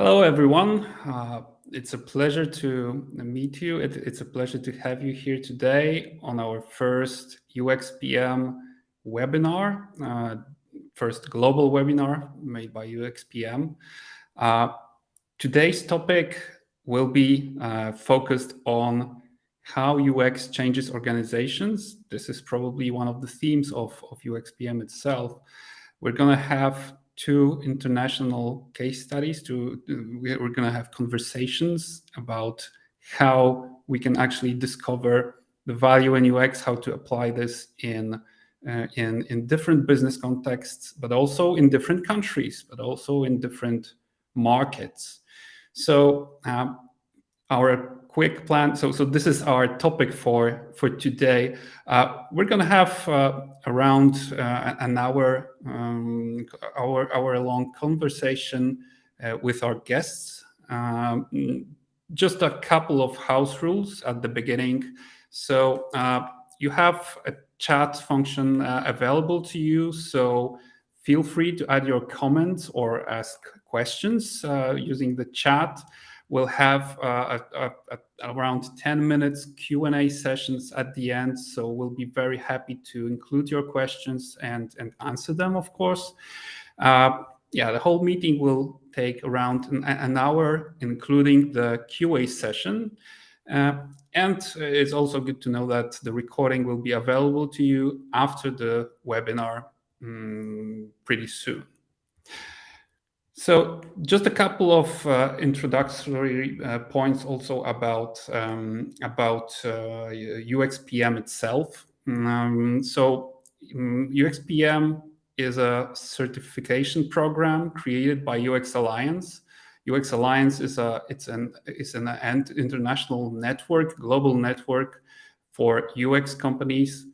Hello, everyone. It's a pleasure to meet you. It's a pleasure to have you here today on our first UXPM webinar, first global webinar made by UXPM. Today's topic will be focused on how UX changes organizations. This is probably one of the themes of UXPM itself. We're going to have two international case studies. We're going to have conversations about how we can actually discover the value in UX, how to apply this in different business contexts, but also in different countries, but also in different markets. So our quick plan. So this is our topic for today. We're going to have around an hour long conversation with our guests. Just a couple of house rules at the beginning. So you have a chat function available to you. So feel free to add your comments or ask questions using the chat. We'll have around 10 minutes Q&A sessions at the end, so we'll be very happy to include your questions and answer them, of course. The whole meeting will take around an hour, including the QA session. And it's also good to know that the recording will be available to you after the webinar pretty soon. So just a couple of introductory points also about UXPM itself. UXPM is a certification program created by UX Alliance. UX Alliance is an international network, global network for UX companies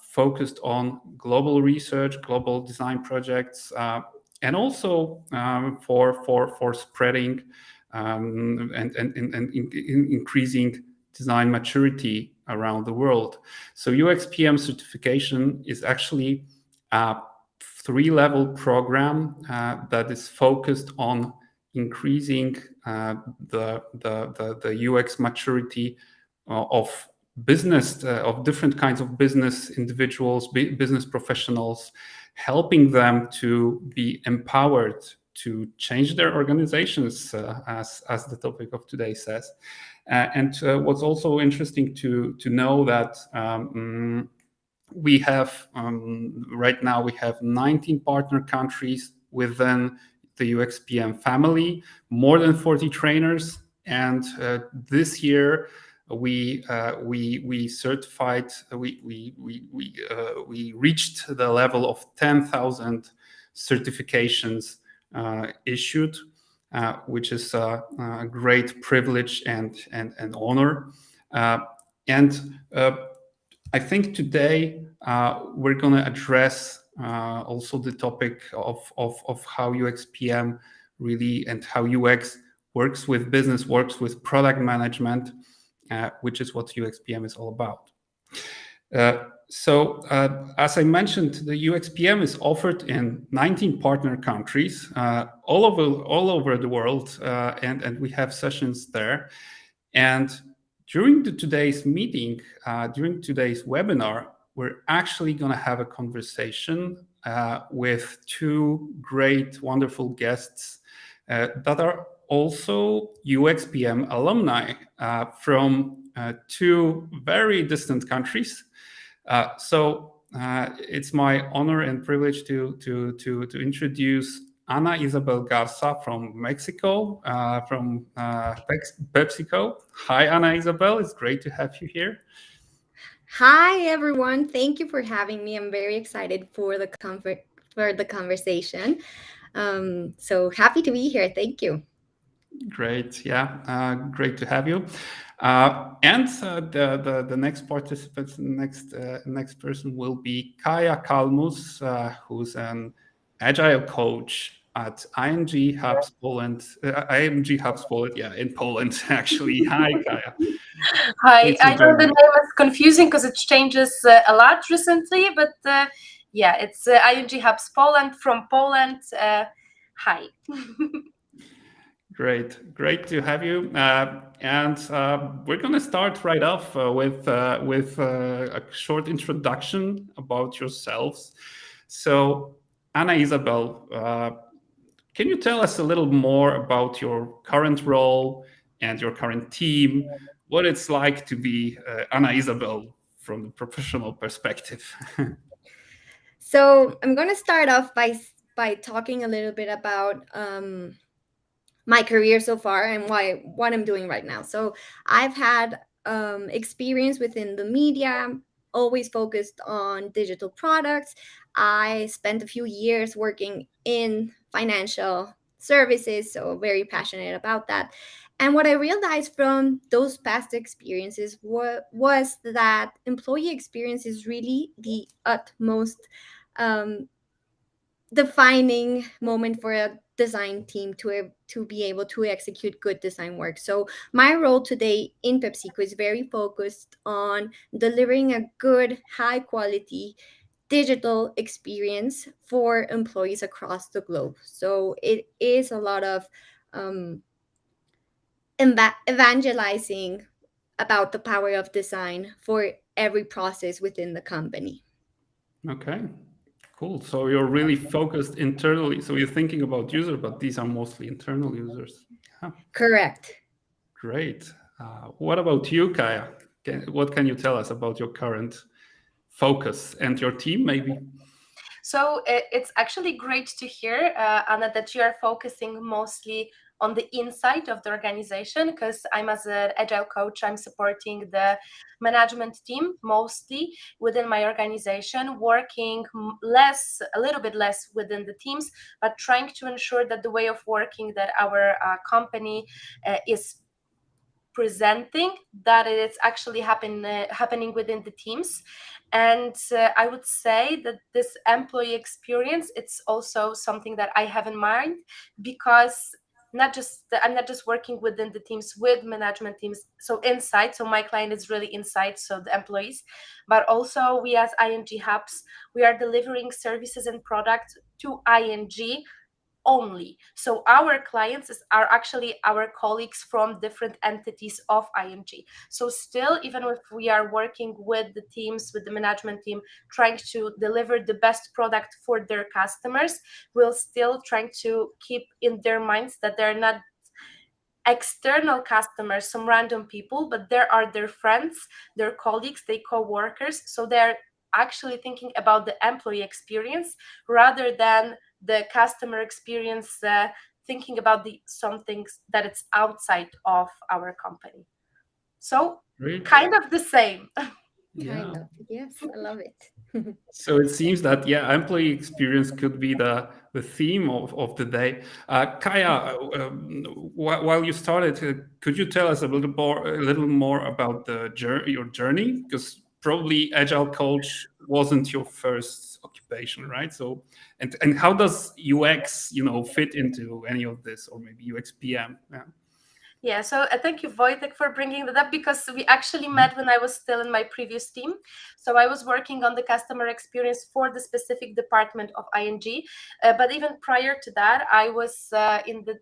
focused on global research, global design projects. And also for spreading and increasing design maturity around the world. So UXPM certification is actually a 3-level program that is focused on increasing the UX maturity of business, of different kinds of business individuals, business professionals, helping them to be empowered to change their organizations, as the topic of today says. And what's also interesting to know that we have right now we have 19 partner countries within the UXPM family, more than 40 trainers, and this year we certified, we reached the level of 10,000 certifications issued, which is a great privilege and honor. And I think today we're going to address also the topic of how UXPM really and how UX works with business, works with product management, which is what UXPM is all about. So as I mentioned, the UXPM is offered in 19 partner countries all over the world, and we have sessions there. And during today's meeting, during today's webinar, we're actually going to have a conversation with two great, wonderful guests that are also UXPM alumni from two very distant countries. So it's my honor and privilege to introduce Isabel Garza from Mexico, from PepsiCo. Hi, Isabel. It's great to have you here. Hi, everyone. Thank you for having me. I'm very excited for the conversation. So happy to be here. Thank you. Great. Yeah. Great to have you. And the next participant, next person will be Kaja Kalmus, who's an Agile coach at IMG Hubs Poland. IMG Hubs Poland, yeah, in Poland, actually. Hi, Kaja. Hi. I know the name is confusing because it changes a lot recently, but it's IMG Hubs Poland from Poland. Hi. Great to have you. And we're going to start right off with a short introduction about yourselves. So, Anna Isabel, can you tell us a little more about your current role and your current team? What it's like to be Anna Isabel from the professional perspective? So I'm going to start off by talking a little bit about my career so far and what I'm doing right now. So I've had experience within the media, always focused on digital products. I spent a few years working in financial services, so very passionate about that. And what I realized from those past experiences was that employee experience is really the utmost um, defining moment for a design team to be able to execute good design work. So my role today in PepsiCo is very focused on delivering a good, high quality digital experience for employees across the globe. So it is a lot of um, evangelizing about the power of design for every process within the company. Okay, cool. So you're really focused internally. So you're thinking about users, but these are mostly internal users. Yeah, Correct. great. What about you, Kaja? What can you tell us about your current focus and your team, maybe? So it's actually great to hear, Anna, that you are focusing mostly on the inside of the organization, because I'm, as an Agile coach, I'm supporting the management team mostly within my organization, working a little bit less within the teams, but trying to ensure that the way of working that our company is presenting, that it's actually happening within the teams. And I would say that this employee experience, it's also something that I have in mind, because I'm not just working within the teams with management teams, so inside, so my client is really inside, so the employees, but also we as ING hubs, we are delivering services and products to ING only. So our clients are actually our colleagues from different entities of ING. So still, even if we are working with the teams, with the management team, trying to deliver the best product for their customers, we're still trying to keep in their minds that they're not external customers, some random people, but there are their friends, their colleagues, their co-workers. So they're actually thinking about the employee experience rather than the customer experience, thinking about some things that it's outside of our company. So Great. kind of the same. Kind of. Yes, I love it. So it seems that, yeah, employee experience could be the theme of the day. Kaja, while you started, could you tell us a little more about your journey? Because probably Agile coach wasn't your first occupation, right? So, and how does UX, fit into any of this, or maybe UX PM? Yeah. Yeah, so thank you, Wojciech, for bringing that up, because we actually met when I was still in my previous team. So I was working on the customer experience for the specific department of ING. But even prior to that, I was in the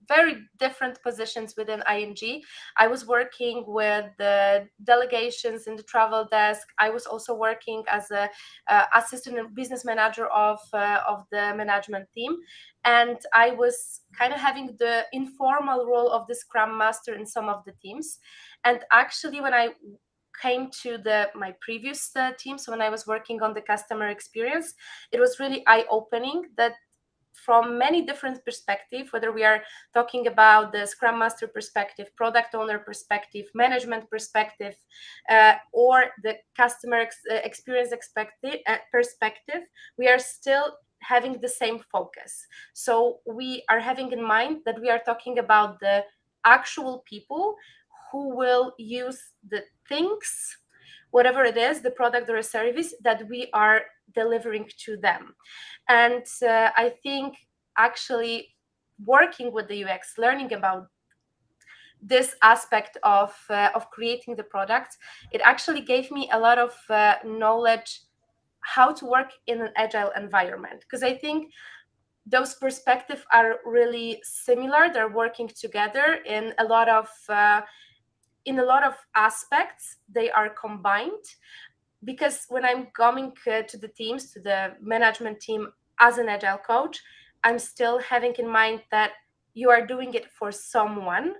very different positions within ING. I was working with the delegations in the travel desk. I was also working as a assistant and business manager of the management team. And I was kind of having the informal role of the Scrum Master in some of the teams. And actually, when I came to my previous team, so when I was working on the customer experience, it was really eye-opening that from many different perspectives, whether we are talking about the Scrum Master perspective, product owner perspective, management perspective, or the customer experience perspective, we are still having the same focus. So we are having in mind that we are talking about the actual people who will use the things, whatever it is, the product or a service that we are delivering to them. And I think actually working with the UX, learning about this aspect of creating the product, it actually gave me a lot of knowledge how to work in an agile environment. Because I think those perspectives are really similar. They're working together in a lot of aspects. They are combined, because when I'm coming to the teams, to the management team as an agile coach, I'm still having in mind that you are doing it for someone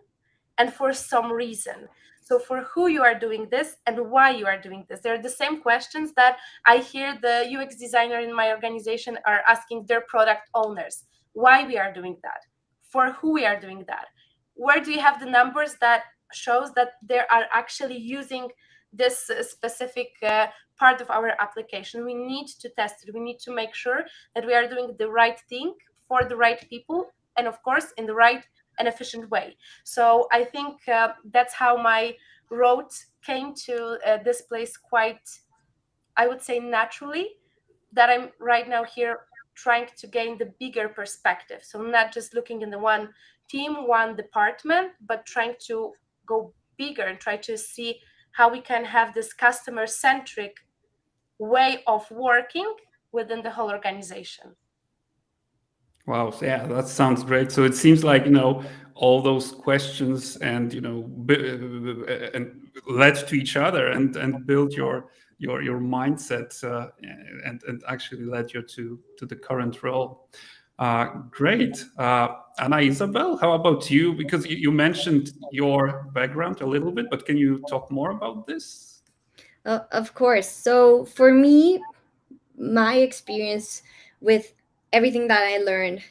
and for some reason. So for who you are doing this and why you are doing this. They're the same questions that I hear the UX designer in my organization are asking their product owners. Why we are doing that? For who we are doing that? Where do you have the numbers that shows that they are actually using this specific part of our application? We need to test it. We need to make sure that we are doing the right thing for the right people, and of course in the right and efficient way. So I think that's how my road came to this place quite, I would say, naturally, that I'm right now here trying to gain the bigger perspective. So not just looking in the one team, one department, but trying to go bigger and try to see how we can have this customer-centric way of working within the whole organization. Wow, so yeah, that sounds great. So it seems like, all those questions and, and led to each other and build your mindset and actually led you to the current role. Great. Anna Isabel, how about you? Because you mentioned your background a little bit, but can you talk more about this? Of course. So for me, my experience with everything that I learned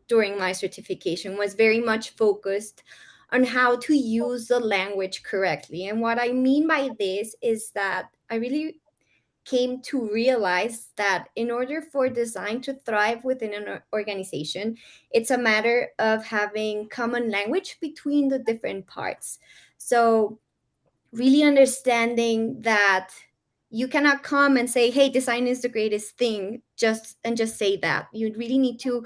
during my certification was very much focused on how to use the language correctly. And what I mean by this is that I really came to realize that in order for design to thrive within an organization, it's a matter of having common language between the different parts. So really understanding that you cannot come and say, hey, design is the greatest thing, just say that. You really need to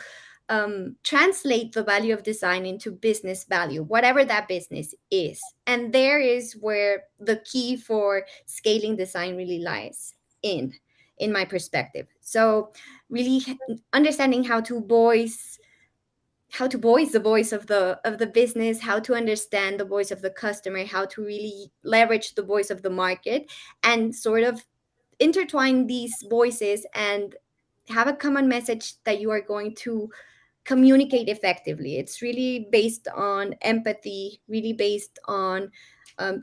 translate the value of design into business value, whatever that business is. And there is where the key for scaling design really lies in my perspective. So really understanding how to voice the voice of the business, how to understand the voice of the customer, how to really leverage the voice of the market, and sort of intertwine these voices and have a common message that you are going to communicate effectively. It's really based on empathy, really based on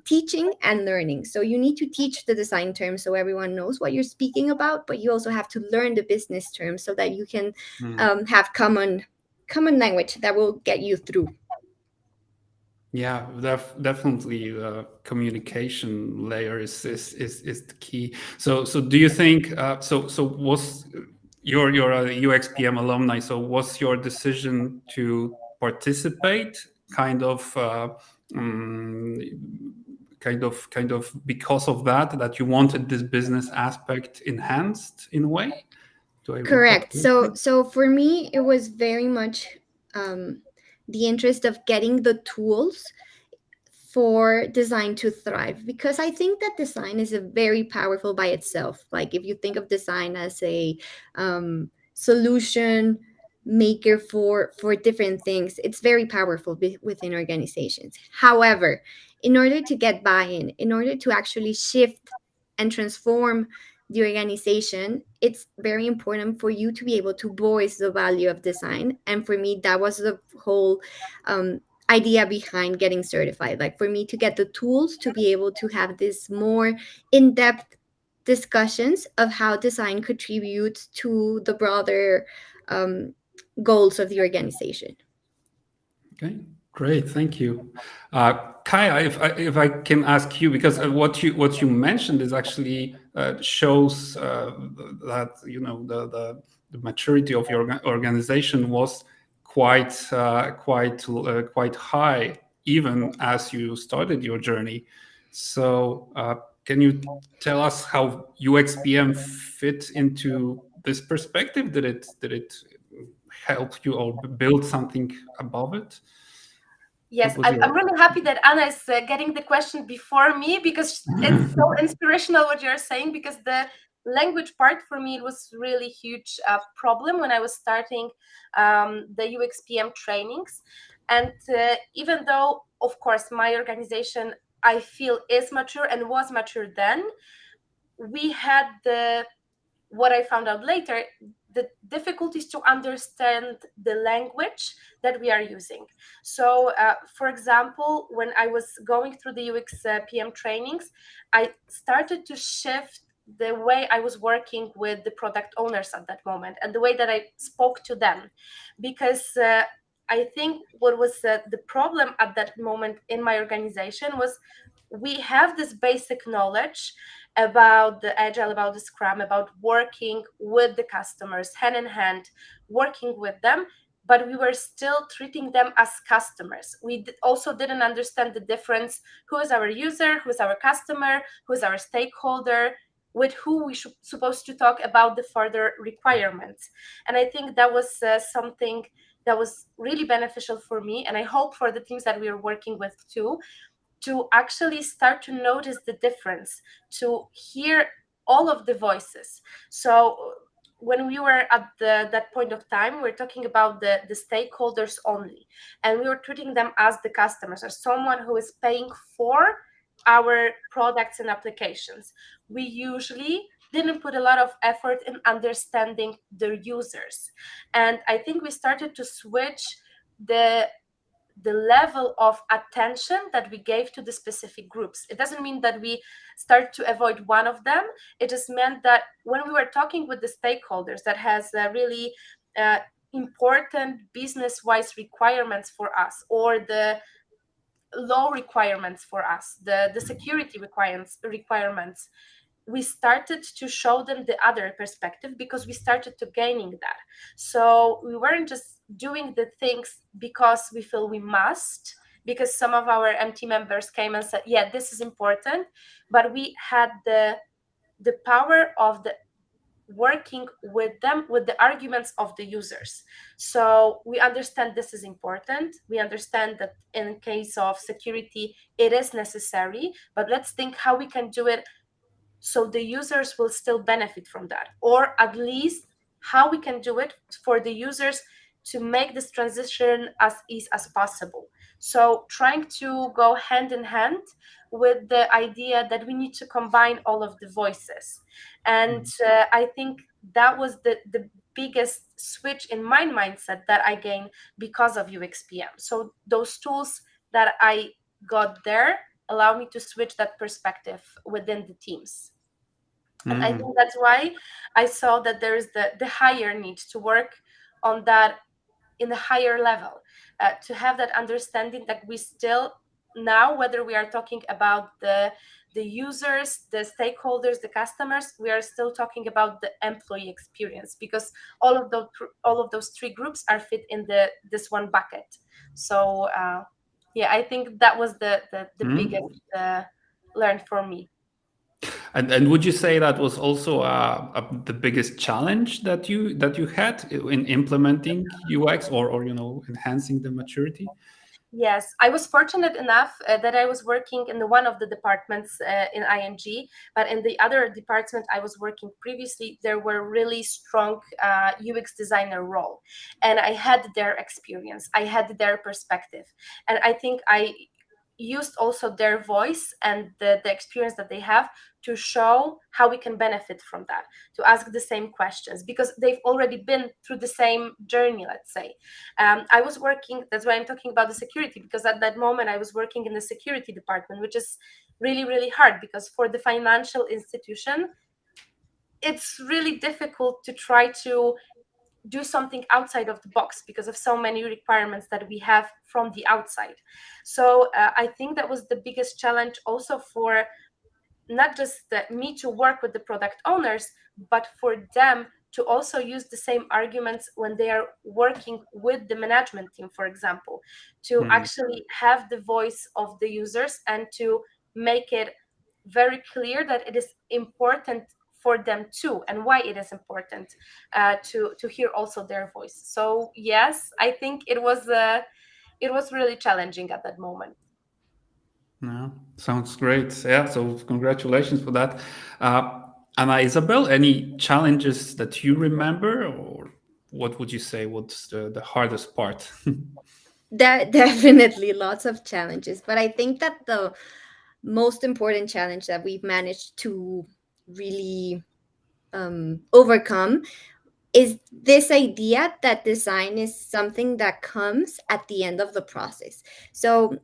teaching and learning. So you need to teach the design terms so everyone knows what you're speaking about, but you also have to learn the business terms so that you can have common language that will get you through. Yeah, definitely. Communication layer is the key. So do you think? So was you're a UXPM alumni? So was your decision to participate kind of because of that you wanted this business aspect enhanced in a way? Do I read that Correct. correctly? So for me, it was very much the interest of getting the tools for design to thrive, because I think that design is a very powerful by itself. Like if you think of design as a solution maker for different things, it's very powerful within organizations. However, in order to get buy-in, in order to actually shift and transform the organization, it's very important for you to be able to voice the value of design. And for me, that was the whole idea behind getting certified. Like for me to get the tools to be able to have this more in-depth discussions of how design contributes to the broader goals of the organization. Okay, great, thank you. Kaja, if I can ask you, because what you mentioned is actually shows that the maturity of your organization was quite high, even as you started your journey. So can you tell us how UXPM fit into this perspective? Did it help you or build something above it? Yes, I'm really happy that Anna is getting the question before me, because it's so inspirational what you're saying, because the language part for me, it was really huge problem when I was starting the UXPM trainings. And even though, of course, my organization, I feel, is mature and was mature then, we had what I found out later, the difficulties to understand the language that we are using. So, for example, when I was going through the UX PM trainings, I started to shift the way I was working with the product owners at that moment and the way that I spoke to them. Because I think what was the problem at that moment in my organization was we have this basic knowledge about the Agile, about the Scrum, about working with the customers hand in hand, working with them, but we were still treating them as customers. We also didn't understand the difference: who is our user, who is our customer, who is our stakeholder, with who we should supposed to talk about the further requirements. And I think that was something that was really beneficial for me, and I hope for the teams that we are working with too, to actually start to notice the difference, to hear all of the voices. So when we were at that point of time, we're talking about the stakeholders only, and we were treating them as the customers, as someone who is paying for our products and applications. We usually didn't put a lot of effort in understanding their users. And I think we started to switch the level of attention that we gave to the specific groups. It doesn't mean that we start to avoid one of them. It just meant that when we were talking with the stakeholders that has really important business-wise requirements for us, or the law requirements for us, the security requirements, we started to show them the other perspective, because we started to gaining that. So we weren't just doing the things because we feel we must, because some of our MT members came and said, yeah, this is important, but we had the power of the working with them with the arguments of the users. So we understand this is important. We understand that in case of security, it is necessary, but let's think how we can do it so the users will still benefit from that, or at least how we can do it for the users to make this transition as easy as possible. So trying to go hand in hand with the idea that we need to combine all of the voices. And I think that was the biggest switch in my mindset that I gained because of UXPM. So those tools that I got there allow me to switch that perspective within the teams. And I think that's why I saw that there is the higher need to work on that in a higher level, to have that understanding that we still, now, whether we are talking about the users, the stakeholders, the customers, we are still talking about the employee experience, because all of those three groups are fit in this one bucket. So yeah, I think that was the biggest learn for me. And would you say that was also the biggest challenge that you had in implementing UX, or enhancing the maturity? Yes, I was fortunate enough that I was working in one of the departments in ING, but in the other department I was working previously, there were really strong UX designer role, and I had their experience, I had their perspective, and I think I used also their voice and the experience that they have to show how we can benefit from that, to ask the same questions, because they've already been through the same journey, let's say. I was working, that's why I'm talking about the security, because at that moment I was working in the security department, which is really, really hard, because for the financial institution, it's really difficult to try to do something outside of the box because of so many requirements that we have from the outside. So I think that was the biggest challenge also for not just me to work with the product owners, but for them to also use the same arguments when they are working with the management team, for example, to actually have the voice of the users and to make it very clear that it is important for them too, and why it is important to hear also their voice. So yes, I think it was really challenging at that moment. Yeah, sounds great. Yeah, so congratulations for that. And Isabel, any challenges that you remember, or what would you say? What's the hardest part? Definitely lots of challenges, but I think that the most important challenge that we've managed to really overcome is this idea that design is something that comes at the end of the process. So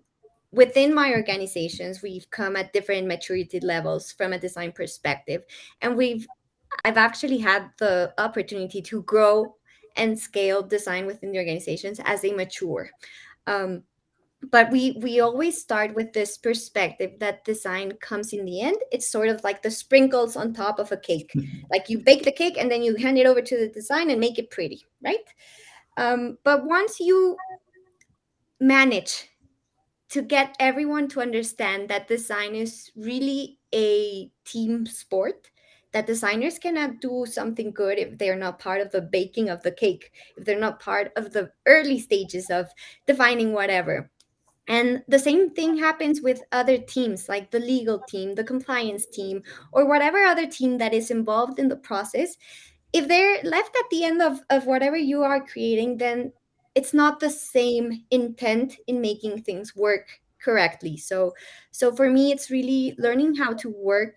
within my organizations, we've come at different maturity levels from a design perspective, and I've actually had the opportunity to grow and scale design within the organizations as they mature. Um, but we always start with this perspective that design comes in the end. It's sort of like the sprinkles on top of a cake. Like you bake the cake and then you hand it over to the design and make it pretty, right? But once you manage to get everyone to understand that design is really a team sport, that designers cannot do something good if they're not part of the baking of the cake, if they're not part of the early stages of defining whatever. And the same thing happens with other teams, like the legal team, the compliance team, or whatever other team that is involved in the process. If they're left at the end of whatever you are creating, then it's not the same intent in making things work correctly. So for me, it's really learning how to work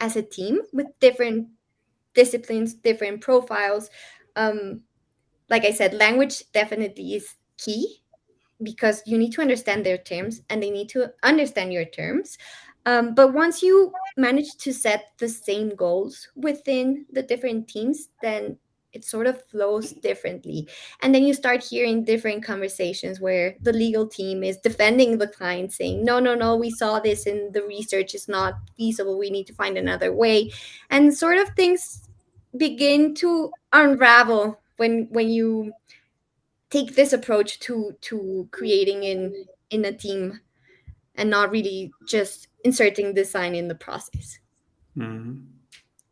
as a team with different disciplines, different profiles. Um, like I said, language definitely is key because you need to understand their terms and they need to understand your terms. But once you manage to set the same goals within the different teams, then it sort of flows differently. And then you start hearing different conversations where the legal team is defending the client, saying, no, no, no, we saw this and the research is not feasible. We need to find another way. And sort of things begin to unravel when you take this approach to creating in a team and not really just inserting design in the process. Mhm.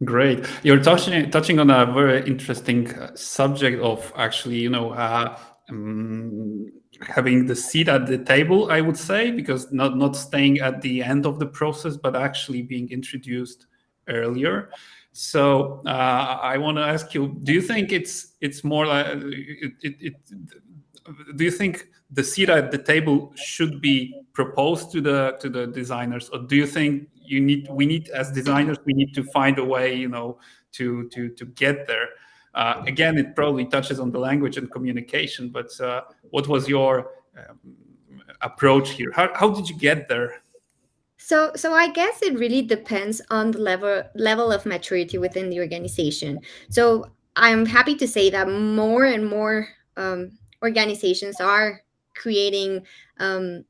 Great. You're touching on a very interesting subject of actually, having the seat at the table, I would say, because not staying at the end of the process, but actually being introduced earlier. So I want to ask you: do you think it's more like do you think the seat at the table should be proposed to the designers, or do you think we need as designers we need to find a way to get there? Again, it probably touches on the language and communication, but what was your approach here? How did you get there? So I guess it really depends on the level of maturity within the organization. So I'm happy to say that more and more organizations are creating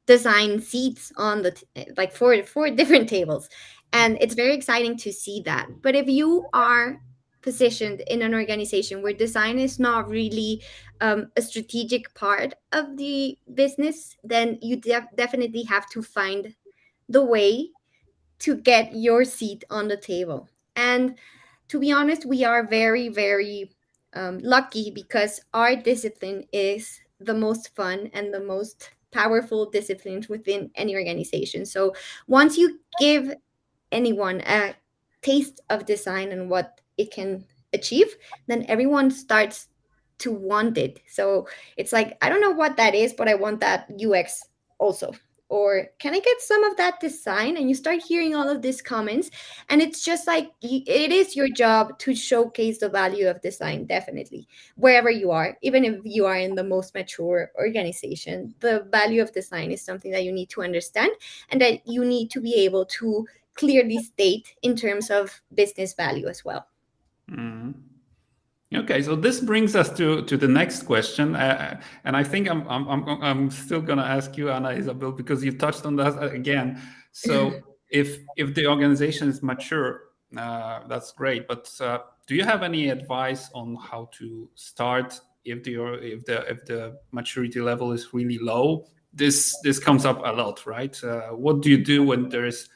design seats on like four different tables, and it's very exciting to see that. But if you are positioned in an organization where design is not really a strategic part of the business, then you definitely have to find the way to get your seat on the table. And to be honest, we are very, very lucky because our discipline is the most fun and the most powerful disciplines within any organization. So once you give anyone a taste of design and what it can achieve, then everyone starts to want it. So it's like, I don't know what that is, but I want that UX also. Or can I get some of that design? And you start hearing all of these comments. And it's just like, it is your job to showcase the value of design, definitely, wherever you are. Even if you are in the most mature organization, the value of design is something that you need to understand and that you need to be able to clearly state in terms of business value as well. Mhm. Okay, so this brings us to the next question, and I think I'm still gonna ask you, Anna Isabel, because you touched on that again. So if the organization is mature, that's great. But do you have any advice on how to start if the maturity level is really low? This comes up a lot, right? What do you do when there is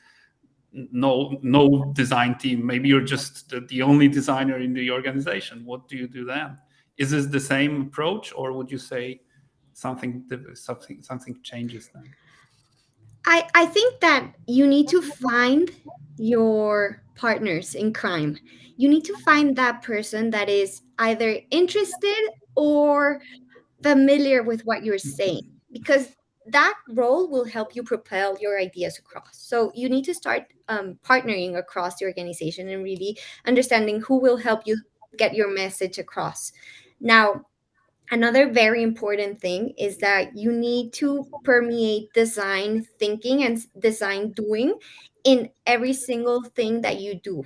no design team? Maybe you're just the only designer in the organization. What do you do then? Is this the same approach, or would you say something changes then? I think that you need to find your partners in crime. You need to find that person that is either interested or familiar with what you're saying, because that role will help you propel your ideas across. So you need to start partnering across the organization and really understanding who will help you get your message across. Now, another very important thing is that you need to permeate design thinking and design doing in every single thing that you do.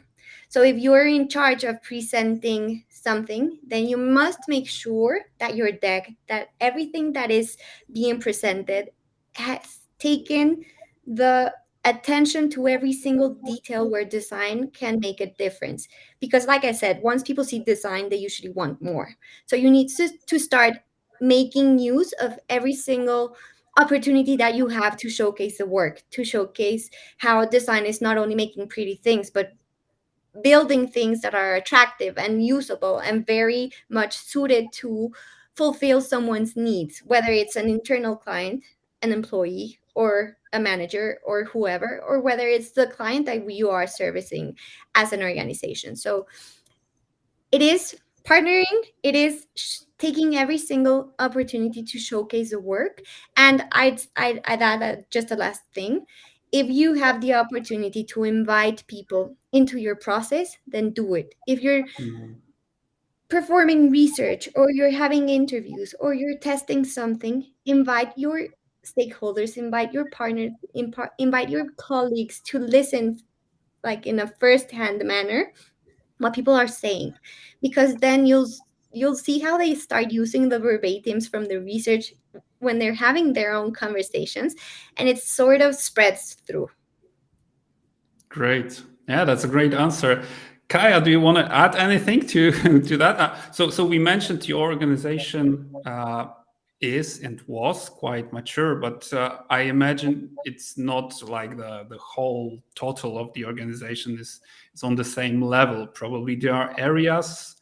So if you're in charge of presenting something, then you must make sure that your deck, that everything that is being presented has taken the attention to every single detail where design can make a difference. Because like I said, once people see design, they usually want more. So you need to start making use of every single opportunity that you have to showcase the work, to showcase how design is not only making pretty things, but building things that are attractive and usable and very much suited to fulfill someone's needs, whether it's an internal client, an employee, or a manager, or whoever, or whether it's the client that you are servicing as an organization. So it is partnering, it is taking every single opportunity to showcase the work. And I'd add just a last thing. If you have the opportunity to invite people into your process, then do it. If you're performing research or you're having interviews or you're testing something, invite your stakeholders, invite your partners, invite your colleagues to listen, like in a first-hand manner, what people are saying, because then you'll see how they start using the verbatims from the research when they're having their own conversations, and it sort of spreads through. Great. Yeah, that's a great answer. Kaja, do you want to add anything to to that? So we mentioned your organization is and was quite mature, but I imagine it's not like the whole total of the organization is on the same level. Probably there are areas,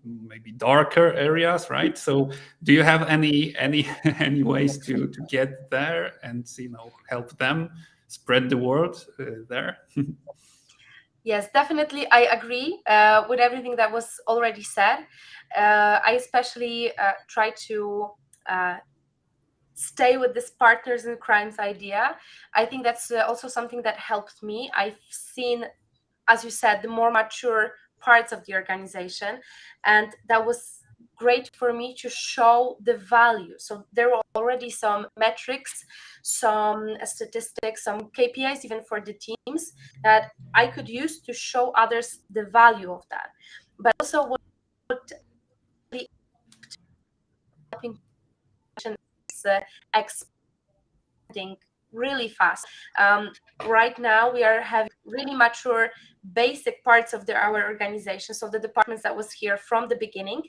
maybe darker areas, right? So do you have any any ways to get there and help them spread the word there? Yes, definitely. I agree with everything that was already said. I especially try to stay with this partners in crimes idea. I think that's also something that helped me. I've seen, as you said, the more mature parts of the organization, and that was great for me to show the value. So there were already some metrics, some statistics, some KPIs even for the teams that I could use to show others the value of that. But also what really helping is expanding really fast. Right now we are having really mature basic parts of our organization, so the departments that was here from the beginning,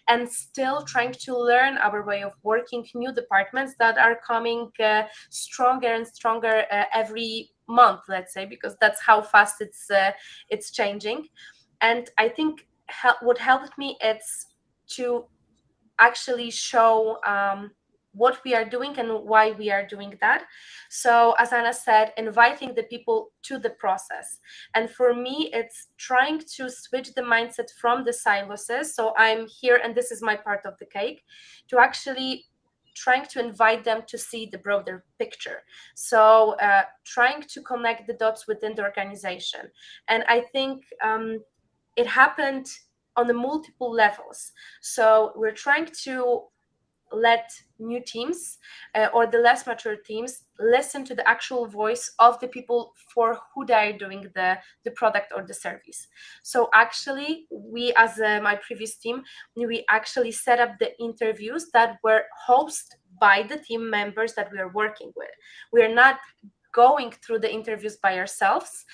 and still trying to learn our way of working, new departments that are coming stronger and stronger every month, let's say, because that's how fast it's changing. And I think what helped me is to actually show what we are doing and why we are doing that. So as Anna said, inviting the people to the process. And for me, it's trying to switch the mindset from the silos. So I'm here and this is my part of the cake, to actually trying to invite them to see the broader picture. So trying to connect the dots within the organization. And I think it happened on the multiple levels. So we're trying to let new teams or the less mature teams listen to the actual voice of the people for who they are doing the product or the service. So actually, we as my previous team, we actually set up the interviews that were hosted by the team members that we are working with. We are not going through the interviews by ourselves,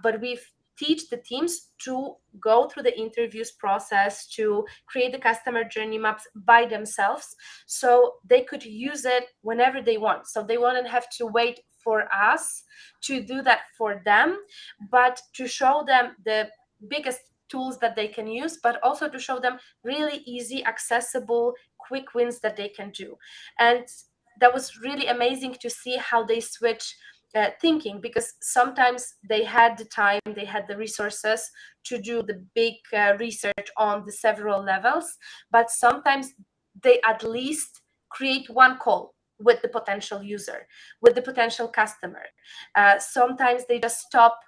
but we've teach the teams to go through the interviews process, to create the customer journey maps by themselves, so they could use it whenever they want. So they wouldn't have to wait for us to do that for them, but to show them the biggest tools that they can use, but also to show them really easy, accessible, quick wins that they can do. And that was really amazing to see how they switch thinking, because sometimes they had the time, they had the resources to do the big research on the several levels, but sometimes they at least create one call with the potential user, with the potential customer. Sometimes they just stop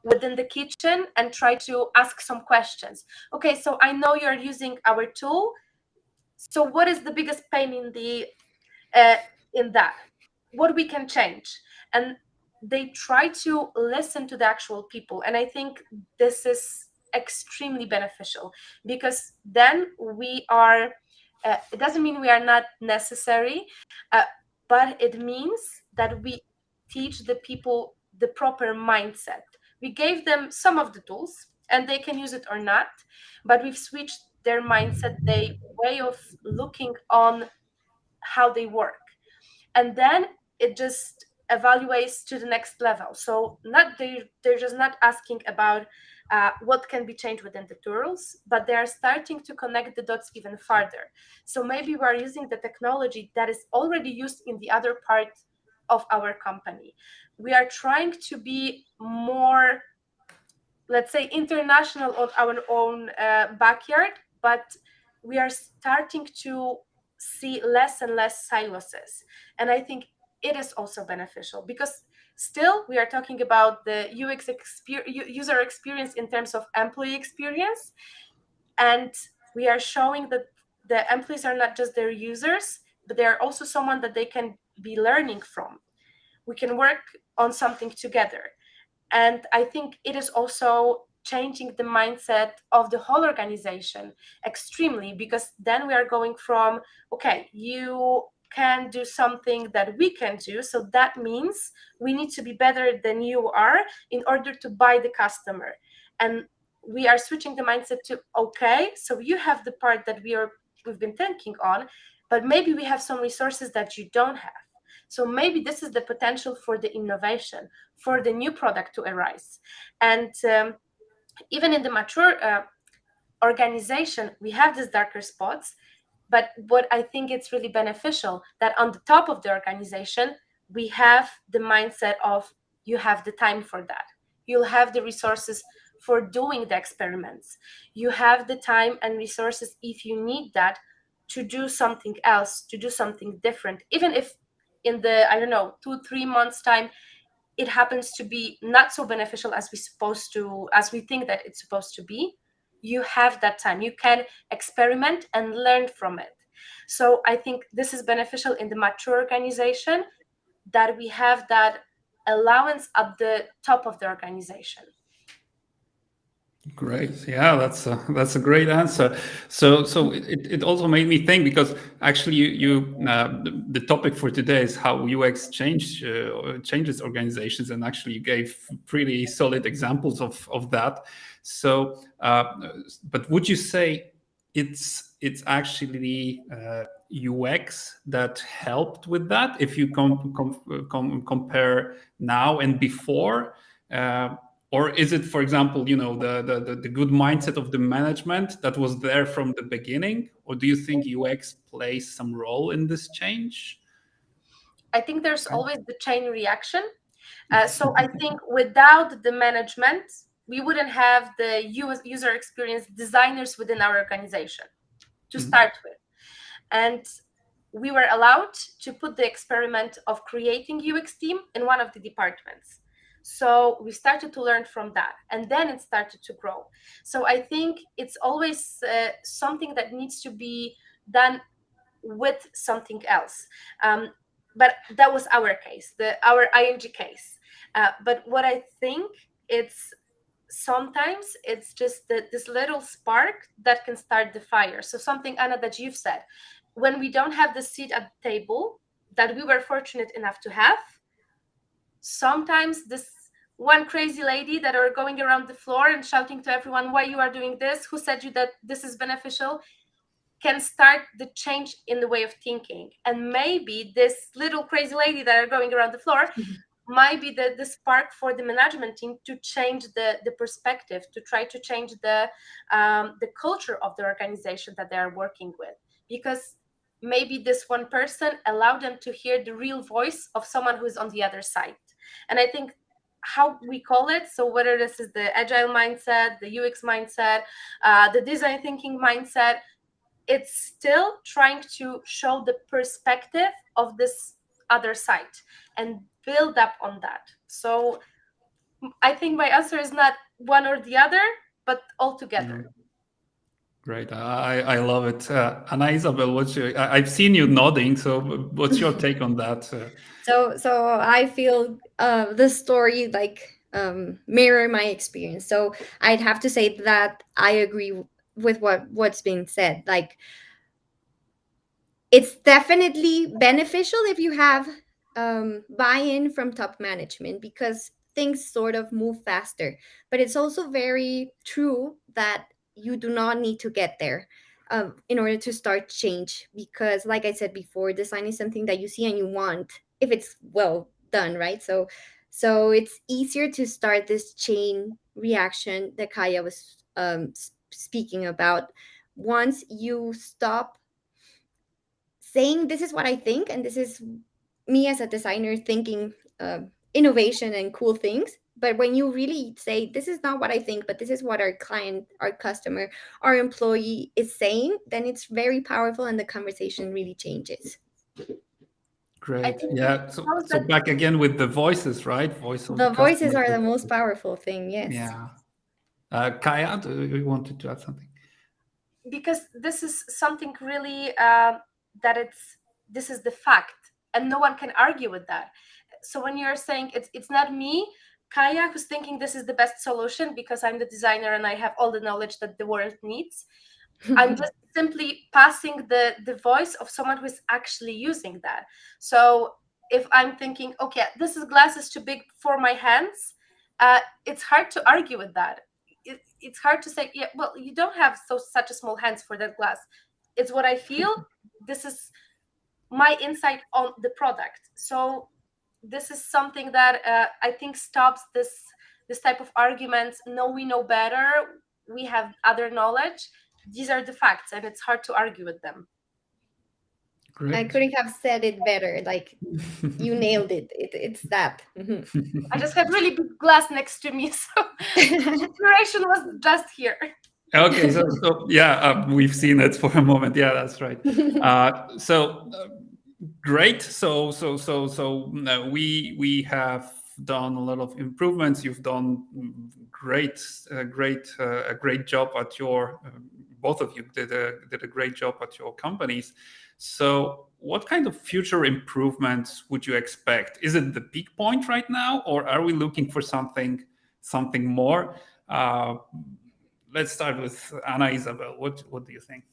within the kitchen and try to ask some questions. Okay, so I know you're using our tool. So what is the biggest pain in that? What we can change? And they try to listen to the actual people. And I think this is extremely beneficial, because then we are, it doesn't mean we are not necessary, but it means that we teach the people the proper mindset. We gave them some of the tools and they can use it or not, but we've switched their mindset, their way of looking on how they work. And then it just evaluates to the next level. So not they're just not asking about what can be changed within the tools, but they are starting to connect the dots even further. So maybe we're using the technology that is already used in the other part of our company. We are trying to be more, let's say, international on our own backyard, but we are starting to see less and less silos. And I think it is also beneficial, because still we are talking about the user experience in terms of employee experience, and we are showing that the employees are not just their users, but they are also someone that they can be learning from. We can work on something together. And I think it is also changing the mindset of the whole organization extremely, because then we are going from, okay, you can do something that we can do, so that means we need to be better than you are in order to buy the customer. And we are switching the mindset to, okay, so you have the part that we've been thinking on, but maybe we have some resources that you don't have. So maybe this is the potential for the innovation, for the new product to arise. And even in the mature organization, we have these darker spots. But what I think it's really beneficial, that on the top of the organization, we have the mindset of, you have the time for that. You'll have the resources for doing the experiments. You have the time and resources, if you need that, to do something else, to do something different. Even if in the, I don't know, 2-3 months time, it happens to be not so beneficial as we think that it's supposed to be, you have that time. You can experiment and learn from it. So I think this is beneficial in the mature organization, that we have that allowance at the top of the organization. Great. Yeah, that's a great answer. So it also made me think, because actually the topic for today is how UX changes organizations, and actually you gave pretty solid examples of that. So, but would you say it's actually UX that helped with that, if you compare now and before? Or is it, for example, the good mindset of the management that was there from the beginning? Or do you think UX plays some role in this change? I think there's always the chain reaction. So I think without the management, we wouldn't have the user experience designers within our organization to start with. And we were allowed to put the experiment of creating UX team in one of the departments. So we started to learn from that, and then it started to grow. So I think it's always something that needs to be done with something else. But that was our case, our ING case. But what I think, it's sometimes it's just this little spark that can start the fire. So something, Anna, that you've said, when we don't have the seat at the table that we were fortunate enough to have, sometimes this one crazy lady that are going around the floor and shouting to everyone why you are doing this, who said you that this is beneficial, can start the change in the way of thinking. And maybe this little crazy lady that are going around the floor might be the spark for the management team to change the perspective, to try to change the culture of the organization that they are working with. Because maybe this one person allowed them to hear the real voice of someone who is on the other side. And I think how we call it, so whether this is the agile mindset, the UX mindset, the design thinking mindset, it's still trying to show the perspective of this other side and build up on that. So I think my answer is not one or the other, but all together. Great. I love it. And Isabel, I've seen you nodding. So what's your take on that? So I feel the story like mirror my experience. So I'd have to say that I agree with what's being said. Like, it's definitely beneficial if you have buy-in from top management, because things sort of move faster. But it's also very true that you do not need to get there in order to start change, because like I said before, design is something that you see and you want if it's well done, right? So it's easier to start this chain reaction that Kaja was speaking about once you stop saying this is what I think and this is me as a designer thinking innovation and cool things. But when you really say this is not what I think, but this is what our client, our customer, our employee is saying, then it's very powerful and the conversation really changes. Great. Yeah. So back again with the voices, right? Voice of The the voices customer. are the most powerful thing. Yes. Yeah. Kaja, do you wanted to add something? Because this is something really this is the fact, and no one can argue with that. So when you're saying it's not me, Kaja, who's thinking this is the best solution because I'm the designer and I have all the knowledge that the world needs, I'm just simply passing the voice of someone who is actually using that. So if I'm thinking, okay, this glass is too big for my hands, it's hard to argue with that. It's hard to say, yeah, well, you don't have such a small hands for that glass. It's what I feel. This is my insight on the product. So this is something that I think stops this type of arguments. No, we know better. We have other knowledge. These are the facts, and it's hard to argue with them. Great. I couldn't have said it better. Like, you nailed it. It's that. I just had really big glass next to me, so inspiration was just here. Okay, so yeah, we've seen it for a moment. Yeah, that's right. Great. We have done a lot of improvements. You've done a great job at your. Both of you did a great job at your companies. So, what kind of future improvements would you expect? Is it the peak point right now, or are we looking for something more? Let's start with Isabel. What do you think?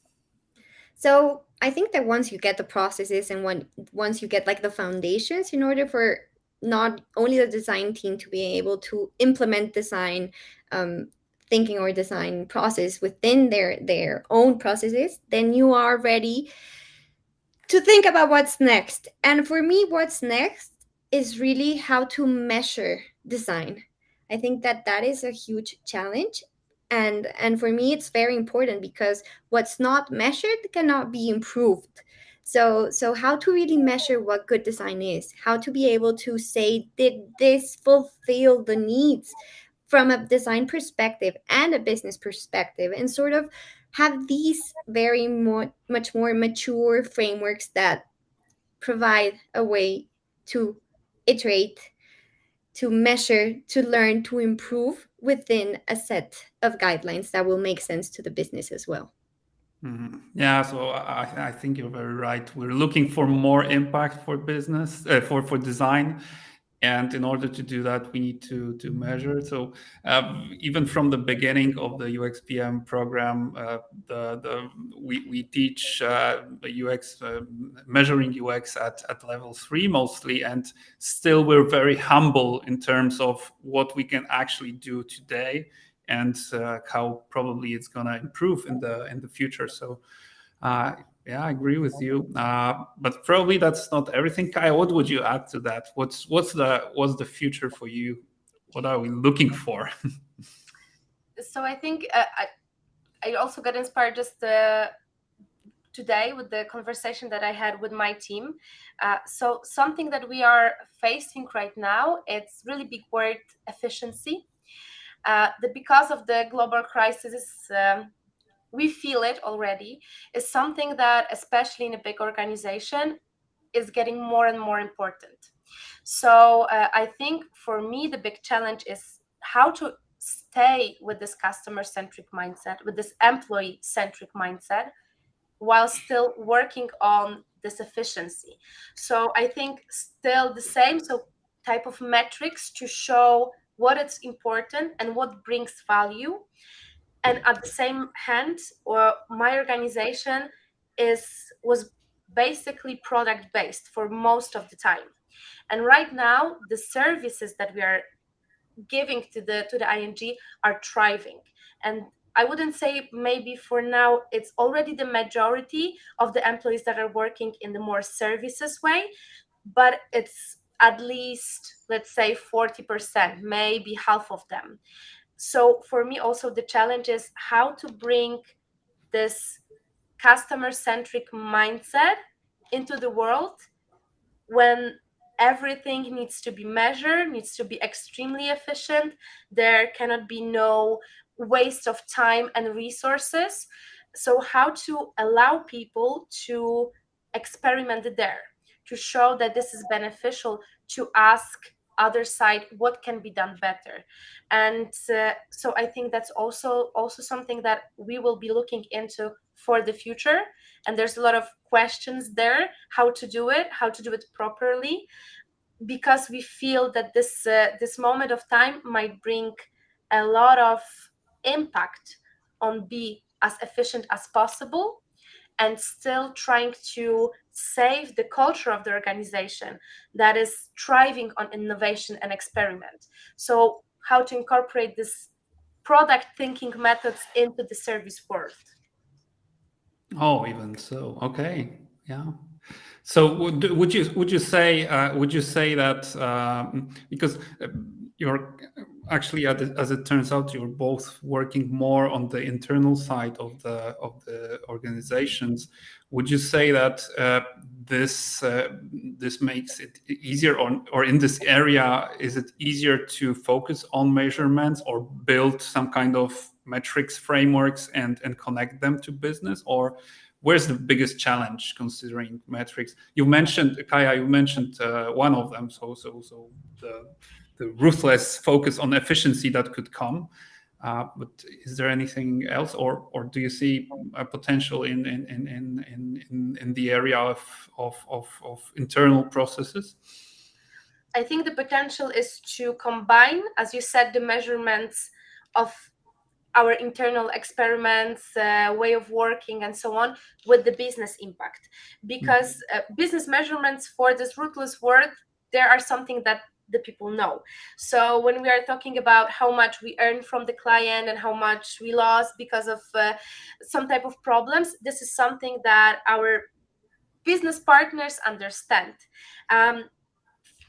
So I think that once you get the processes and once you get like the foundations, in order for not only the design team to be able to implement design thinking or design process within their own processes, then you are ready to think about what's next. And for me, what's next is really how to measure design. I think that is a huge challenge. And for me, it's very important because what's not measured cannot be improved. So how to really measure what good design is, how to be able to say, did this fulfill the needs from a design perspective and a business perspective, and sort of have these much more mature frameworks that provide a way to iterate, to measure, to learn, to improve within a set of guidelines that will make sense to the business as well. Mm-hmm. Yeah, so I think you're very right. We're looking for more impact for business, for design. And in order to do that, we need to measure. So even from the beginning of the UXPM program, we teach the UX measuring UX at level 3 mostly, and still we're very humble in terms of what we can actually do today and how probably it's going to improve in the future. So. Yeah, I agree with you. But probably that's not everything. Kaja, what would you add to that? What's the future for you? What are we looking for? So I think I also got inspired just today with the conversation that I had with my team. So something that we are facing right now, it's really big word, efficiency. Because of the global crisis, we feel it already, is something that, especially in a big organization, is getting more and more important. So I think for me, the big challenge is how to stay with this customer-centric mindset, with this employee-centric mindset, while still working on this efficiency. So I think still the same type of metrics to show what is important and what brings value. And at the same hand, my organization was basically product based for most of the time. And right now, the services that we are giving to the ING are thriving. And I wouldn't say maybe for now it's already the majority of the employees that are working in the more services way, but it's at least, let's say, 40%, maybe half of them. So for me also the challenge is how to bring this customer-centric mindset into the world when everything needs to be measured, needs to be extremely efficient. There cannot be no waste of time and resources. So how to allow people to experiment there, to show that this is beneficial, to ask other side what can be done better. And so I think that's also something that we will be looking into for the future. And there's a lot of questions there, how to do it properly, because we feel that this moment of time might bring a lot of impact on be as efficient as possible, and still trying to save the culture of the organization that is thriving on innovation and experiment. So how to incorporate this product thinking methods into the service world. Oh, even so. Okay. Yeah. So would you say that because you're actually, as it turns out, you're both working more on the internal side of the organizations. Would you say that this makes it easier, or in this area, is it easier to focus on measurements or build some kind of metrics frameworks and connect them to business? Or where's the biggest challenge considering metrics? You mentioned, Kaja, one of them. So the ruthless focus on efficiency that could come. But is there anything else, or do you see a potential in the area of internal processes? I think the potential is to combine, as you said, the measurements of our internal experiments, way of working, and so on, with the business impact. Because business measurements for this ruthless work, there are something that the people know. So when we are talking about how much we earn from the client and how much we lost because of some type of problems, this is something that our business partners understand.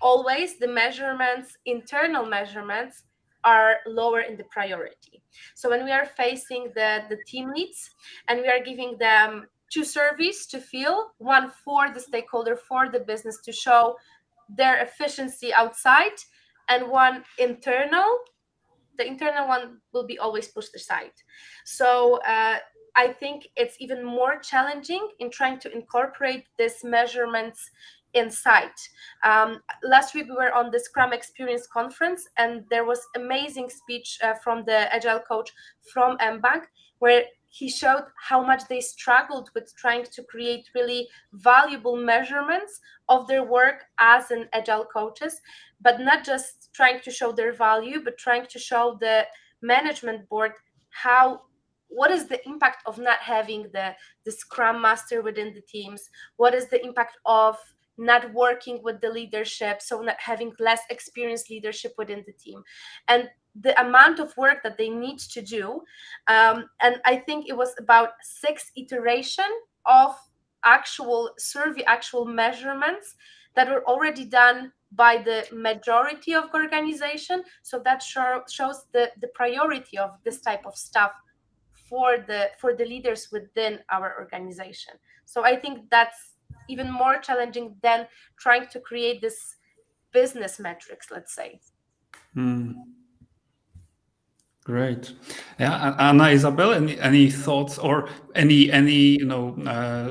Always the measurements, internal measurements, are lower in the priority. So when we are facing the team leads and we are giving them two surveys to fill, one for the stakeholder, for the business, to show their efficiency outside, and one internal, the internal one will be always pushed aside. So I think it's even more challenging in trying to incorporate these measurements inside. Last week we were on the Scrum Experience Conference, and there was amazing speech from the Agile coach from mBank, where he showed how much they struggled with trying to create really valuable measurements of their work as an Agile coaches, but not just trying to show their value, but trying to show the management board what is the impact of not having the Scrum Master within the teams? What is the impact of not working with the leadership, so not having less experienced leadership within the team, and the amount of work that they need to do. And I think it was about 6 iteration of actual survey, actual measurements that were already done by the majority of the organization. So that shows the priority of this type of stuff for the leaders within our organization. So I think that's even more challenging than trying to create this business metrics, let's say. Great. Yeah, Anna, Isabel, any thoughts or any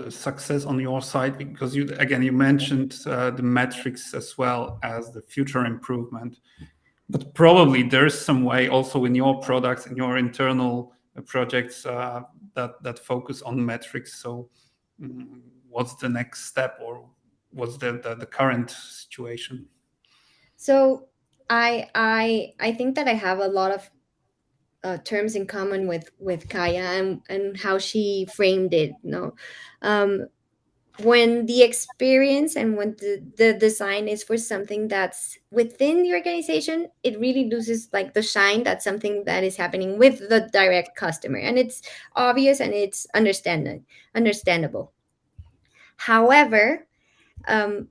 success on your side? Because you mentioned the metrics as well as the future improvement, but probably there's some way also in your products, in your internal projects that focus on metrics. So, what's the next step, or what's the current situation? So I think that I have a lot of terms in common with Kaja and how she framed it. When the experience and when the design is for something that's within the organization, it really loses like the shine. That's something that is happening with the direct customer, and it's obvious and it's understandable. However, um,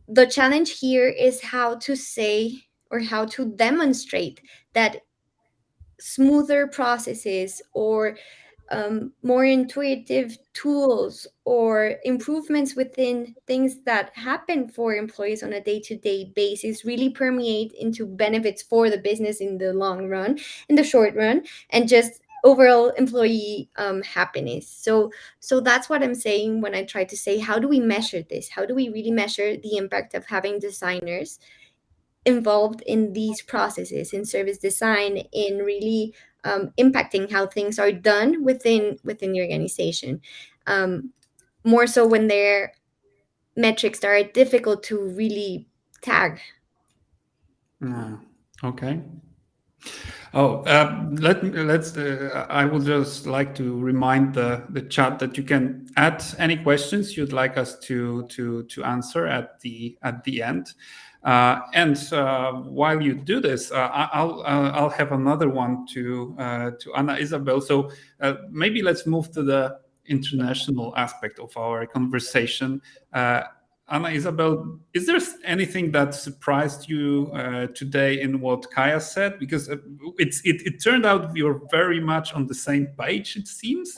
the challenge here is how to say or how to demonstrate that smoother processes or more intuitive tools or improvements within things that happen for employees on a day-to-day basis really permeate into benefits for the business in the long run, in the short run, and just overall employee happiness. So that's what I'm saying when I try to say, how do we measure this? How do we really measure the impact of having designers involved in these processes in service design, in really impacting how things are done within the organization, um, more so when their metrics that are difficult to really tag. Okay. Oh, let's. I would just like to remind the chat that you can add any questions you'd like us to answer at the end. And while you do this, I'll have another one to Anna Isabel. So maybe let's move to the international aspect of our conversation. Anna Isabel, is there anything that surprised you today in what Kaja said? Because it turned out you're very much on the same page, it seems.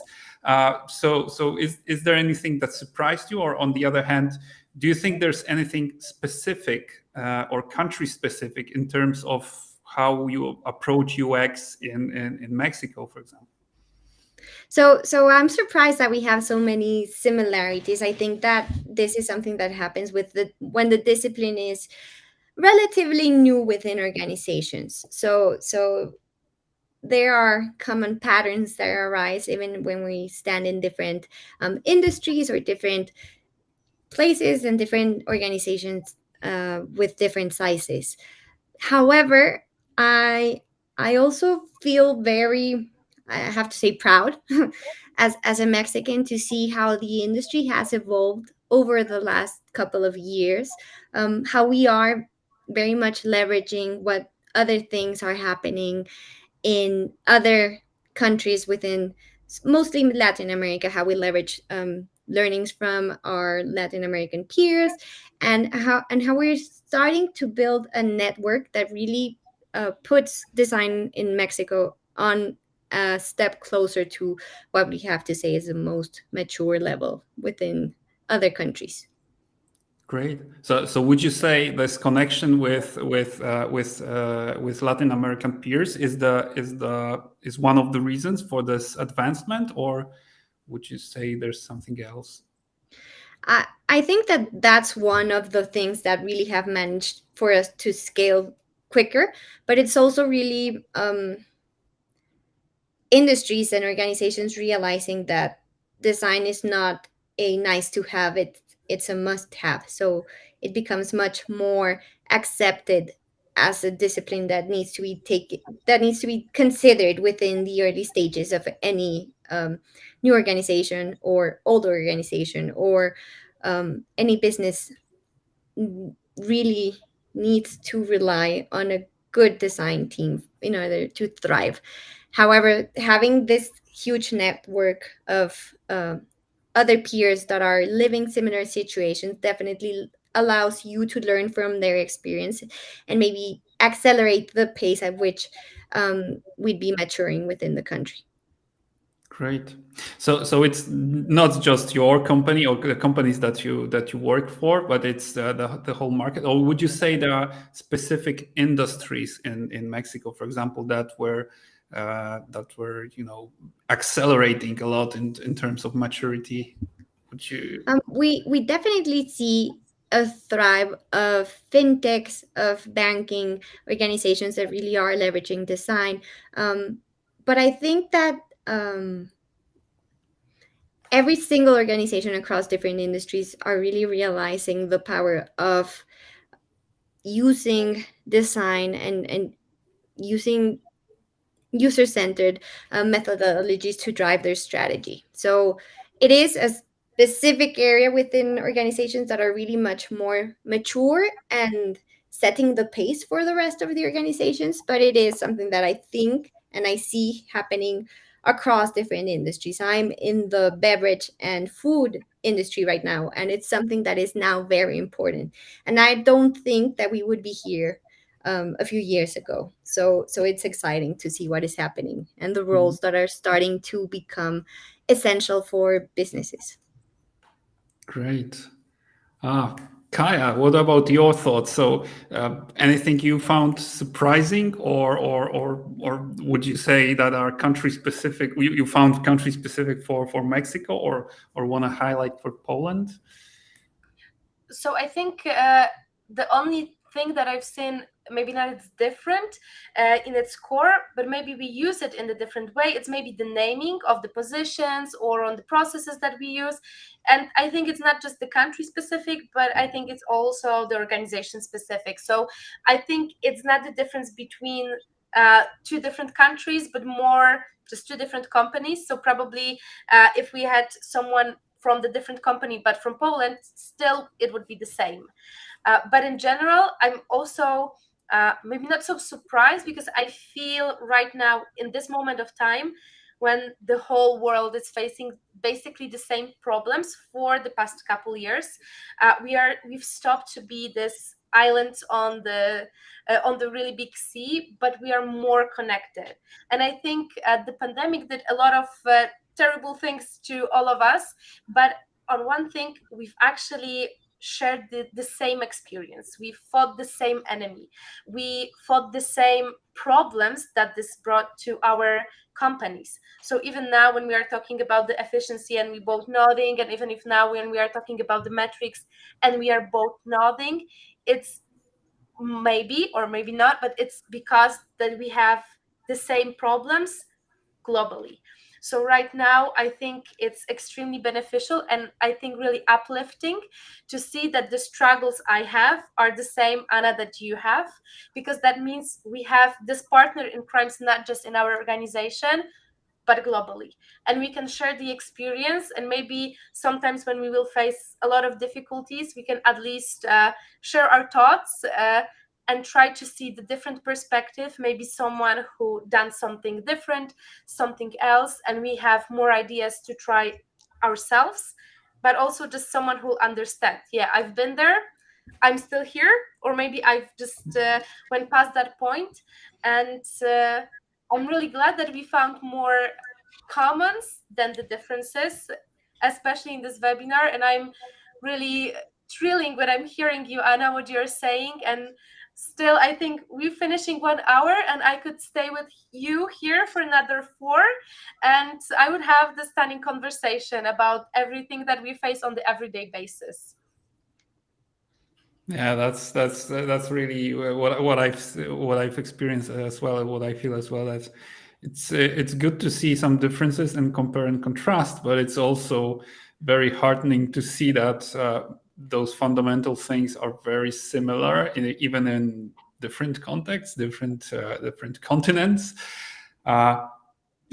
So is there anything that surprised you? Or on the other hand, do you think there's anything specific or country specific in terms of how you approach UX in Mexico, for example? So I'm surprised that we have so many similarities. I think that this is something that happens when the discipline is relatively new within organizations. So there are common patterns that arise even when we stand in different industries or different places and different organizations with different sizes. However, I also feel very, I have to say, proud as a Mexican to see how the industry has evolved over the last couple of years. How we are very much leveraging what other things are happening in other countries within mostly Latin America, how we leverage learnings from our Latin American peers, and how we're starting to build a network that really puts design in Mexico on a step closer to what we have to say is the most mature level within other countries. Great. So would you say this connection with Latin American peers is one of the reasons for this advancement, or would you say there's something else? I think that that's one of the things that really have managed for us to scale quicker, but it's also really industries and organizations realizing that design is not a nice to have, it's a must have. So it becomes much more accepted as a discipline that needs to be considered within the early stages of any new organization or older organization, or any business really needs to rely on a good design team in order to thrive. However, having this huge network of other peers that are living similar situations definitely allows you to learn from their experience and maybe accelerate the pace at which we'd be maturing within the country. Great. So it's not just your company or the companies that you work for, but it's the whole market. Or would you say there are specific industries in Mexico, for example, that were accelerating a lot in terms of maturity? Would you? We definitely see a thrive of fintechs, of banking organizations that really are leveraging design. But I think that every single organization across different industries are really realizing the power of using design and using user-centered methodologies to drive their strategy. So it is a specific area within organizations that are really much more mature and setting the pace for the rest of the organizations, but it is something that I think and I see happening across different industries. I'm in the beverage and food industry right now, and it's something that is now very important. And I don't think that we would be here a few years ago. So it's exciting to see what is happening and the roles that are starting to become essential for businesses. Great. Kaja, what about your thoughts? So, anything you found surprising, or would you say that are country specific? You found country specific for Mexico, or want to highlight for Poland? So I think the only thing that I've seen, maybe not it's different in its core, but maybe we use it in a different way. It's maybe the naming of the positions or on the processes that we use. And I think it's not just the country specific, but I think it's also the organization specific. So I think it's not the difference between two different countries, but more just two different companies. So probably if we had someone from the different company, but from Poland, still it would be the same. But in general, I'm also maybe not so surprised, because I feel right now in this moment of time when the whole world is facing basically the same problems for the past couple years, we've stopped to be this island on the really big sea, but we are more connected. And I think the pandemic did a lot of terrible things to all of us, but on one thing we've actually shared the same experience. We fought the same enemy. We fought the same problems that this brought to our companies. So even now when we are talking about the efficiency and we both nodding, and even if now when we are talking about the metrics and we are both nodding, it's maybe or maybe not, but it's because that we have the same problems globally. So right now, I think it's extremely beneficial and I think really uplifting to see that the struggles I have are the same, Anna, that you have, because that means we have this partner in crimes, not just in our organization, but globally. And we can share the experience, and maybe sometimes when we will face a lot of difficulties, we can at least share our thoughts and try to see the different perspective, maybe someone who done something different, something else, and we have more ideas to try ourselves, but also just someone who understands, yeah, I've been there, I'm still here, or maybe I've just went past that point. And I'm really glad that we found more commons than the differences, especially in this webinar. And I'm really thrilling when I'm hearing you, Anna, what you're saying. And still, I think we're finishing 1 hour and I could stay with you here for another 4. And I would have the stunning conversation about everything that we face on the everyday basis. Yeah, that's really what I've experienced as well, and what I feel as well. That it's good to see some differences and compare and contrast, but it's also very heartening to see that those fundamental things are very similar, even in different contexts, different continents.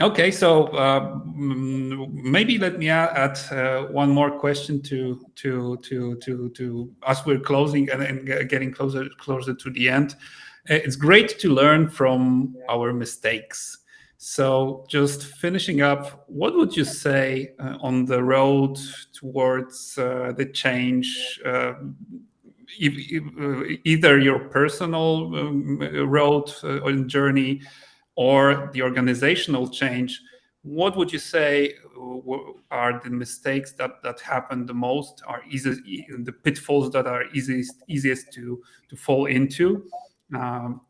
Okay, so maybe let me add one more question to as we're closing and getting closer to the end. It's great to learn from our mistakes. So just finishing up, what would you say on the road towards the change, either your personal road and journey or the organizational change? what would you say are the mistakes that happen the most, are the pitfalls that are easiest to fall into?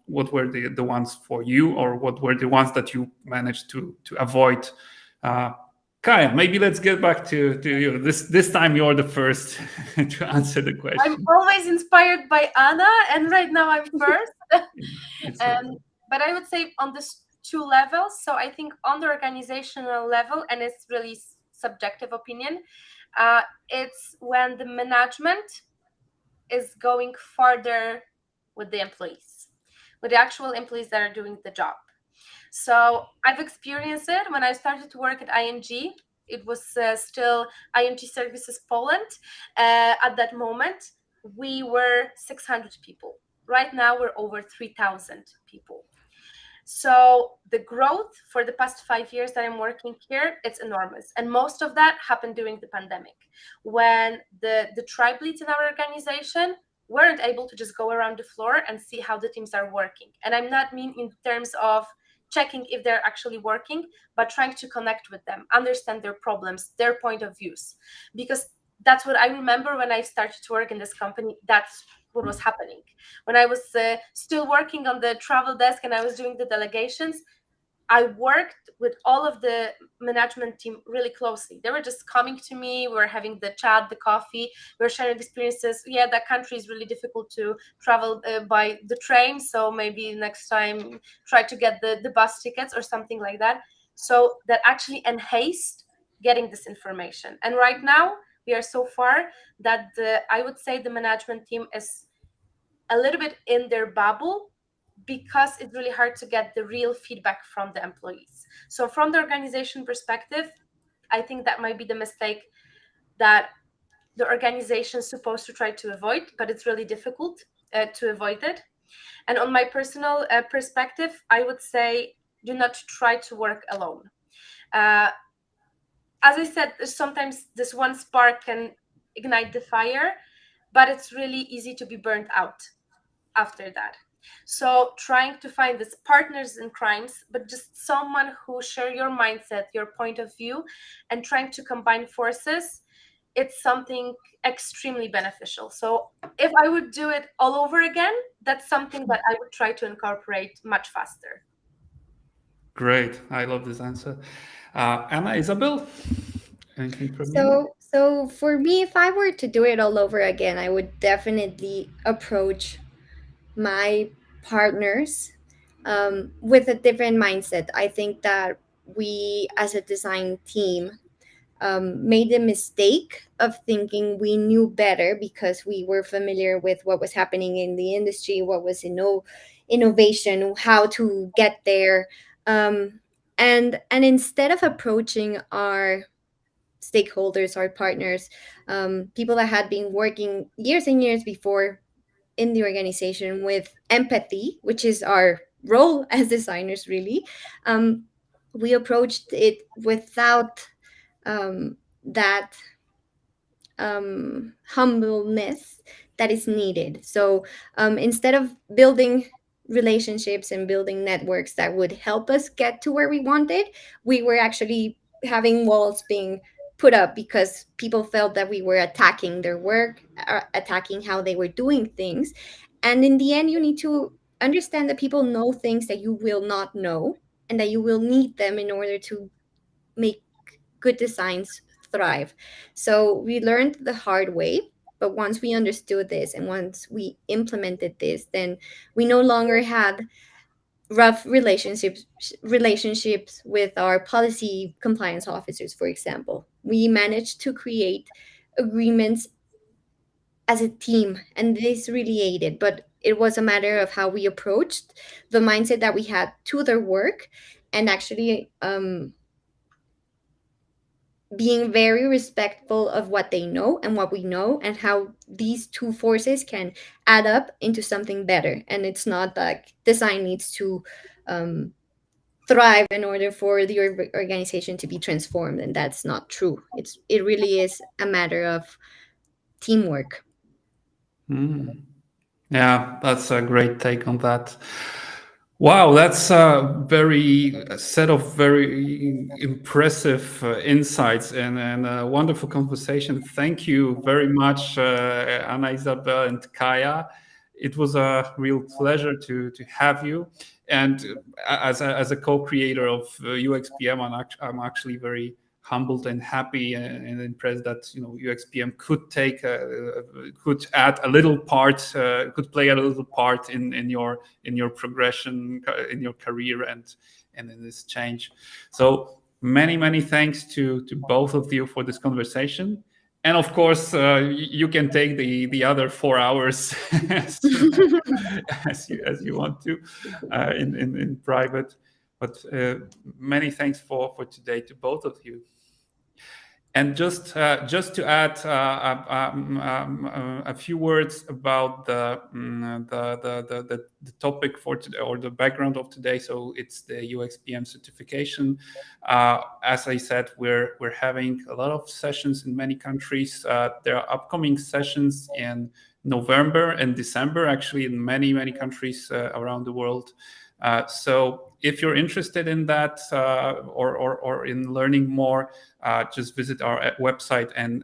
What were the ones for you, or what were the ones that you managed to avoid? Kaja, maybe let's get back to you. This time you're the first to answer the I'm question. always inspired by Anna, and right now I'm first. It's But I would say on this two levels. So I think on the organizational level, and it's really subjective opinion, it's when the management is going further with the employees, with the actual employees that are doing the job. So I've experienced it when I started to work at ING. It was still ING Services Poland. At that moment, we were 600 people. Right now, we're over 3,000 people. So the growth for the past 5 years that I'm working here, it's enormous. And most of that happened during the pandemic, when the tribe leads in our organization weren't able to just go around the floor and see how the teams are working. And I'm not mean in terms of checking if they're actually working, but trying to connect with them, understand their problems, their point of views. Because that's what I remember when I started to work in this company. That's what was happening. When I was still working on the travel desk and I was doing the delegations, I worked with all of the management team really closely. They were just coming to me. We were having the chat, the coffee. We were sharing experiences. Yeah, that country is really difficult to travel by the train. So maybe next time try to get the bus tickets or something like that. So that actually enhanced getting this information. And right now we are so far that I would say the management team is a little bit in their bubble, because it's really hard to get the real feedback from the employees. So from the organization perspective, I think that might be the mistake that the organization is supposed to try to avoid, but it's really difficult to avoid it. And on my personal perspective, I would say do not try to work alone. As I said, sometimes this one spark can ignite the fire, but it's really easy to be burnt out after that. So trying to find these partners in crimes, but just someone who share your mindset, your point of view, and trying to combine forces, it's something extremely beneficial. So if I would do it all over again, that's something that I would try to incorporate much faster. great. I love this answer. Anna, Isabel, anything from you? So for me, if I were to do it all over again, I would definitely approach my partners with a different mindset. I think that we, as a design team, made the mistake of thinking we knew better because we were familiar with what was happening in the industry, what was innovation, how to get there, and instead of approaching our stakeholders, our partners, people that had been working years and years before in the organization with empathy, which is our role as designers, really, we approached it without that humbleness that is needed. So instead of building relationships and building networks that would help us get to where we wanted, we were actually having walls being put up because people felt that we were attacking their work, attacking how they were doing things. And in the end, you need to understand that people know things that you will not know, and that you will need them in order to make good designs thrive. So we learned the hard way. But once we understood this and once we implemented this, then we no longer had rough relationships with our policy compliance officers, for example. We managed to create agreements as a team, and this really aided. But it was a matter of how we approached the mindset that we had to their work, and actually being very respectful of what they know and what we know, and how these two forces can add up into something better. And it's not like design needs to thrive in order for the organization to be transformed, and that's not true. It really is a matter of teamwork. Yeah, that's a great take on that. Wow, that's a set of very impressive insights and a wonderful conversation. Thank you very much, Anna, Isabel, and Kaja. It was a real pleasure to have you. And as a co-creator of UXPM, I'm actually very humbled and happy and impressed that UXPM could add a little part, could play a little part in your progression, in your career, and in this change. So many thanks to both of you for this conversation. And of course, you can take the other 4 hours as you want to in private. But many thanks for today to both of you. And just to add a few words about the topic for today, or the background of today. So it's the UXPM certification. As I said, we're having a lot of sessions in many countries. There are upcoming sessions in November and December, actually, in many countries around the world. So if you're interested in that or in learning more, just visit our website and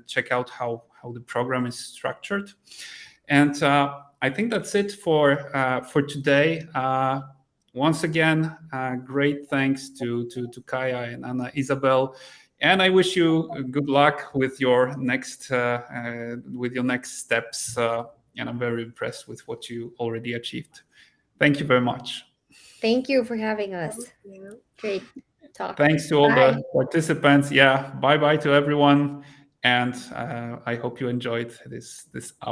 check out how the program is structured. And I think that's it for today. Once again, great thanks to Kaja and Anna, Isabel, and I wish you good luck with your next steps. And I'm very impressed with what you already achieved. Thank you very much. Thank you for having us. Great talk. Thanks to all the participants. Yeah, bye to everyone. And I hope you enjoyed this hour.